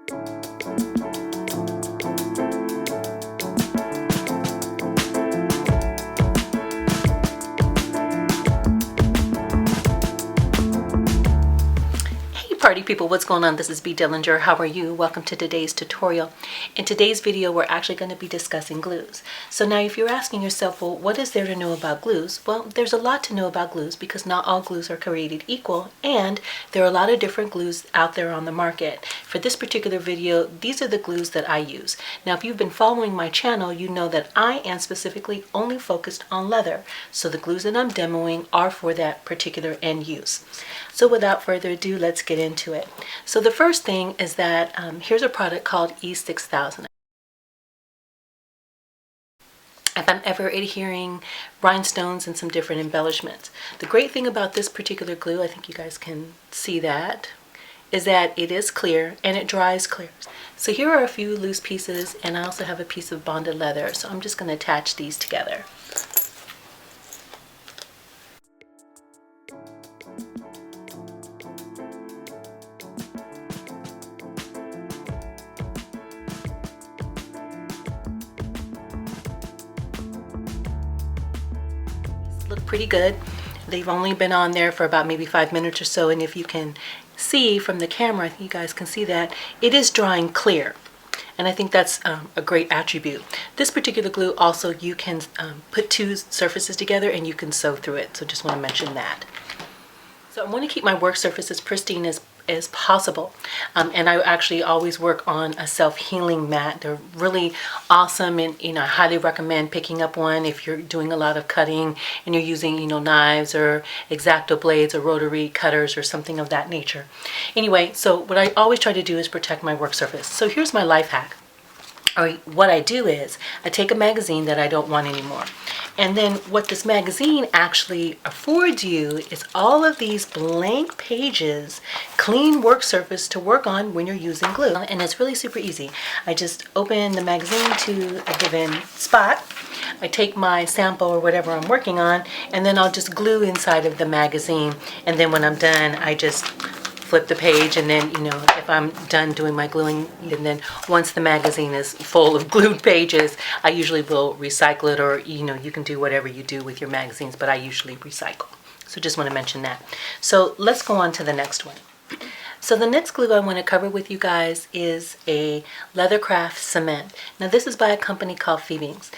Party people, what's going on? This is BBDillinger. How are you? Welcome to today's tutorial. In today's video, we're actually going to be discussing glues. So now if you're asking yourself, well, what is there to know about glues? Well, there's a lot to know about glues because not all glues are created equal, and there are a lot of different glues out there on the market. For this particular video, these are the glues that I use. Now, if you've been following my channel, you know that I am specifically only focused on leather. So the glues that I'm demoing are for that particular end use. So without further ado, let's get into it. So the first thing is that here's a product called E6000. If I'm ever adhering rhinestones and some different embellishments. The great thing about this particular glue, I think you guys can see that, is that it is clear and it dries clear. So here are a few loose pieces, and I also have a piece of bonded leather. So I'm just going to attach these together. Look pretty good. They've only been on there for about maybe 5 minutes or so, and if you can see from the camera, I think you guys can see that it is drying clear, and I think that's a great attribute. This particular glue also, you can put two surfaces together and you can sew through it, so just want to mention that. So I want to keep my work surface as pristine as possible, and I actually always work on a self-healing mat. They're really awesome, and I highly recommend picking up one if you're doing a lot of cutting and you're using knives or X-Acto blades or rotary cutters or something of that nature. Anyway, so what I always try to do is protect my work surface. So here's my life hack. Or what I do is I take a magazine that I don't want anymore, and then what this magazine actually affords you is all of these blank pages, clean work surface to work on when you're using glue. And it's really super easy. I just open the magazine to a given spot, I take my sample or whatever I'm working on, and then I'll just glue inside of the magazine, and then when I'm done I just flip the page, and then if I'm done doing my gluing, and then once the magazine is full of glued pages, I usually will recycle it, or you can do whatever you do with your magazines, but I usually recycle. So just want to mention that. So let's go on to the next one. So the next glue I want to cover with you guys is a Leathercraft cement. Now this is by a company called Phoebings.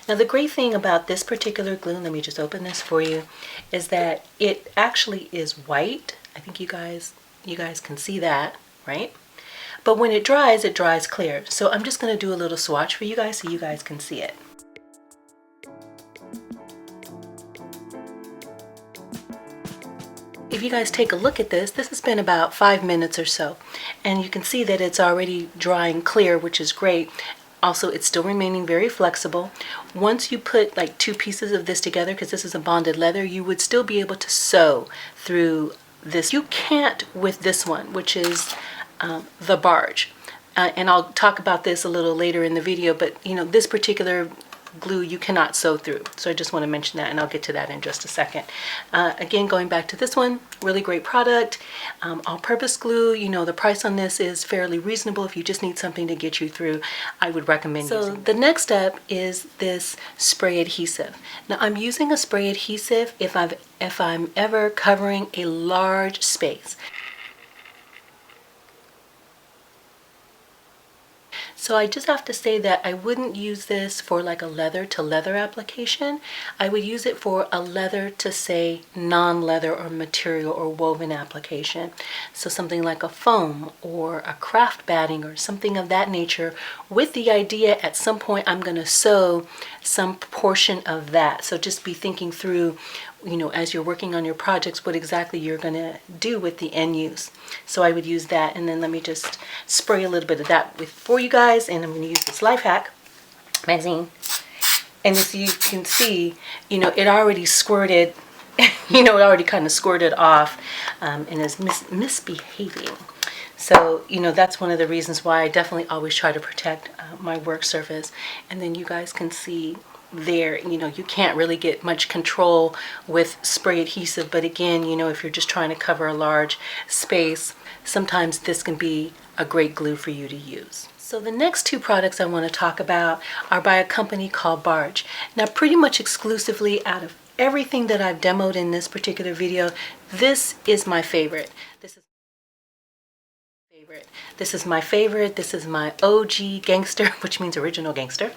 Now the great thing about this particular glue, let me just open this for you, is that it actually is white. I think you guys can see that, right? But when it dries clear. So I'm just going to do a little swatch for you guys so you guys can see it. If you guys take a look at this has been about 5 minutes or so, and you can see that it's already drying clear, which is great. Also, it's still remaining very flexible. Once you put like two pieces of this together, because this is a bonded leather, you would still be able to sew through this. You can't with this one, which is the Barge. And I'll talk about this a little later in the video, but this particular glue you cannot sew through. So I just want to mention that, and I'll get to that in just a second. Again, going back to this one, really great product. All-purpose glue, the price on this is fairly reasonable. If you just need something to get you through, I would recommend using it. The next step is this spray adhesive. Now I'm using a spray adhesive if I'm ever covering a large space. So I just have to say that I wouldn't use this for like a leather to leather application. I would use it for a leather to, say, non-leather or material or woven application. So something like a foam or a craft batting or something of that nature, with the idea at some point I'm going to sew some portion of that. So just be thinking through, as you're working on your projects, what exactly you're going to do with the end use. So I would use that, and then let me just spray a little bit of that for you guys, and I'm going to use this Life Hack magazine. And as you can see, it already squirted, it already kind of squirted off and is misbehaving. So, that's one of the reasons why I definitely always try to protect my work surface. And then you guys can see there. You know, you can't really get much control with spray adhesive, but again, you know, if you're just trying to cover a large space, sometimes this can be a great glue for you to use. So the next two products I want to talk about are by a company called Barge. Now, pretty much exclusively out of everything that I've demoed in this particular video, this is my favorite. This is my favorite. This is my OG Gangster, which means original Gangster.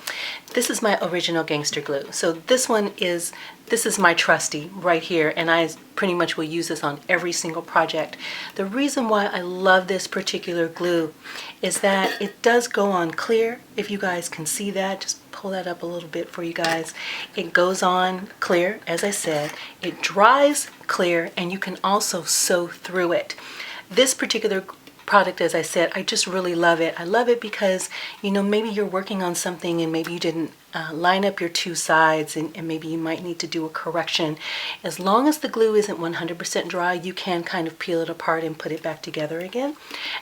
This is my original Gangster glue. So this is my trusty right here, and I pretty much will use this on every single project. The reason why I love this particular glue is that it does go on clear. If you guys can see that, just pull that up a little bit for you guys. It goes on clear, as I said. It dries clear, and you can also sew through it. This particular product, as I said, I just really love it. I love it because, you know, maybe you're working on something and maybe you didn't line up your two sides, and maybe you might need to do a correction. As long as the glue isn't 100% dry, you can kind of peel it apart and put it back together again.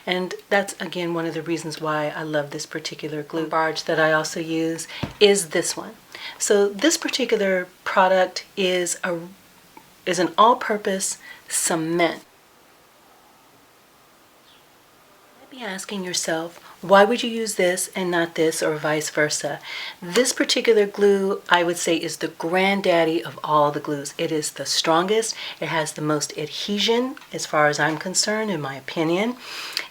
And that's, again, one of the reasons why I love this particular glue. Barge that I also use is this one. So this particular product is an all-purpose cement. Be asking yourself, why would you use this and not this, or vice versa? This particular glue, I would say, is the granddaddy of all the glues. It is the strongest. It has the most adhesion as far as I'm concerned, in my opinion.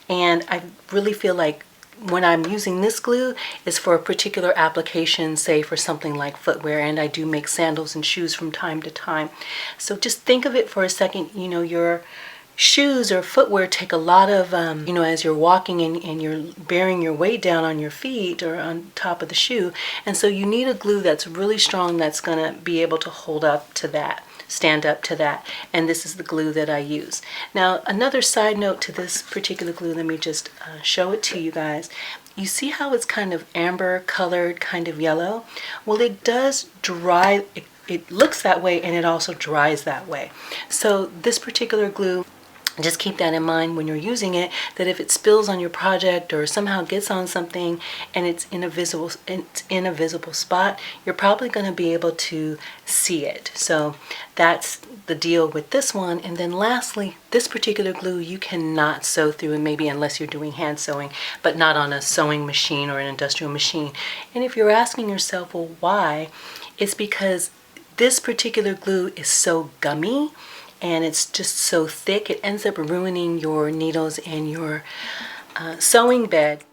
And I really feel like when I'm using this glue is for a particular application, say for something like footwear, and I do make sandals and shoes from time to time. So just think of it for a second. You know, your shoes or footwear take a lot of, you know, as you're walking and you're bearing your weight down on your feet or on top of the shoe. And so you need a glue that's really strong, that's going to be able to hold up to that, stand up to that. And this is the glue that I use. Now, another side note to this particular glue, let me just show it to you guys. You see how it's kind of amber colored, kind of yellow? Well, it does dry. It looks that way, and it also dries that way. So this particular glue, just keep that in mind when you're using it, that if it spills on your project or somehow gets on something and it's in a visible spot, you're probably going to be able to see it. So that's the deal with this one. And then lastly, this particular glue you cannot sew through, and maybe unless you're doing hand sewing, but not on a sewing machine or an industrial machine. And if you're asking yourself, well, why? It's because this particular glue is so gummy, and it's just so thick, it ends up ruining your needles and your sewing bed.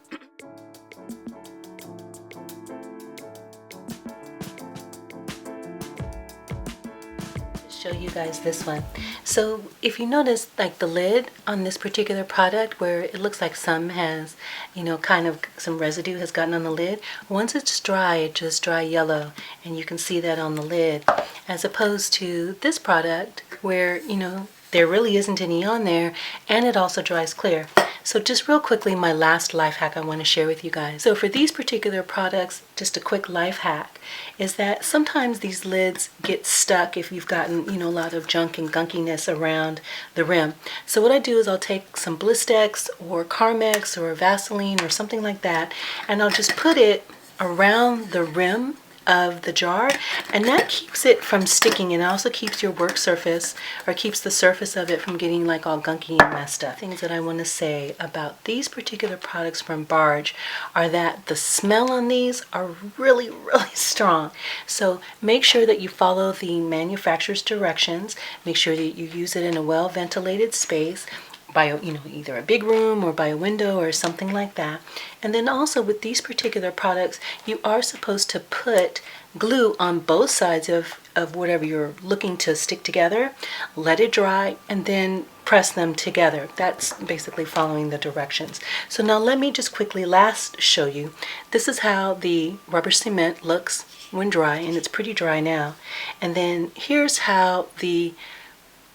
Show you guys this one. So if you notice, like the lid on this particular product, where it looks like some has, you know, kind of some residue has gotten on the lid, once it's dry, it just dry yellow, and you can see that on the lid, as opposed to this product where, you know, there really isn't any on there, and it also dries clear. So just real quickly, my last life hack I want to share with you guys. So for these particular products, just a quick life hack is that sometimes these lids get stuck if you've gotten, you know, a lot of junk and gunkiness around the rim. So what I do is I'll take some Blistex or Carmex or Vaseline or something like that, and I'll just put it around the rim of the jar, and that keeps it from sticking, and also keeps your work surface, or keeps the surface of it from getting like all gunky and messed up. Things that I want to say about these particular products from Barge are that the smell on these are really, really strong. So make sure that you follow the manufacturer's directions. Make sure that you use it in a well ventilated space, by, you know, either a big room or by a window or something like that. And then also with these particular products, you are supposed to put glue on both sides of whatever you're looking to stick together, let it dry, and then press them together. That's basically following the directions. So now let me just quickly last show you. This is how the rubber cement looks when dry, and it's pretty dry now. And then here's how the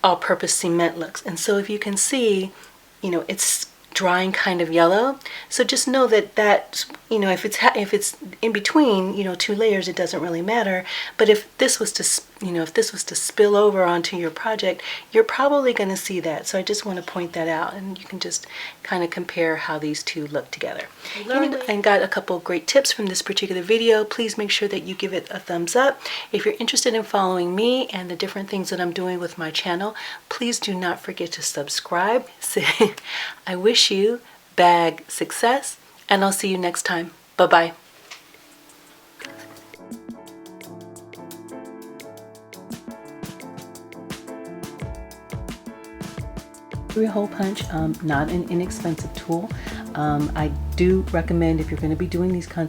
all-purpose cement looks. And so if you can see, you know, it's drying kind of yellow. So just know that you know, if it's in between, you know, two layers, it doesn't really matter. But if this was to you know, if this was to spill over onto your project, you're probably going to see that. So I just want to point that out, and you can just kind of compare how these two look together. And got a couple of great tips from this particular video. Please make sure that you give it a thumbs up. If you're interested in following me and the different things that I'm doing with my channel, please do not forget to subscribe. I wish you bag success, and I'll see you next time. Bye-bye. Hole punch, not an inexpensive tool. I do recommend, if you're going to be doing these kinds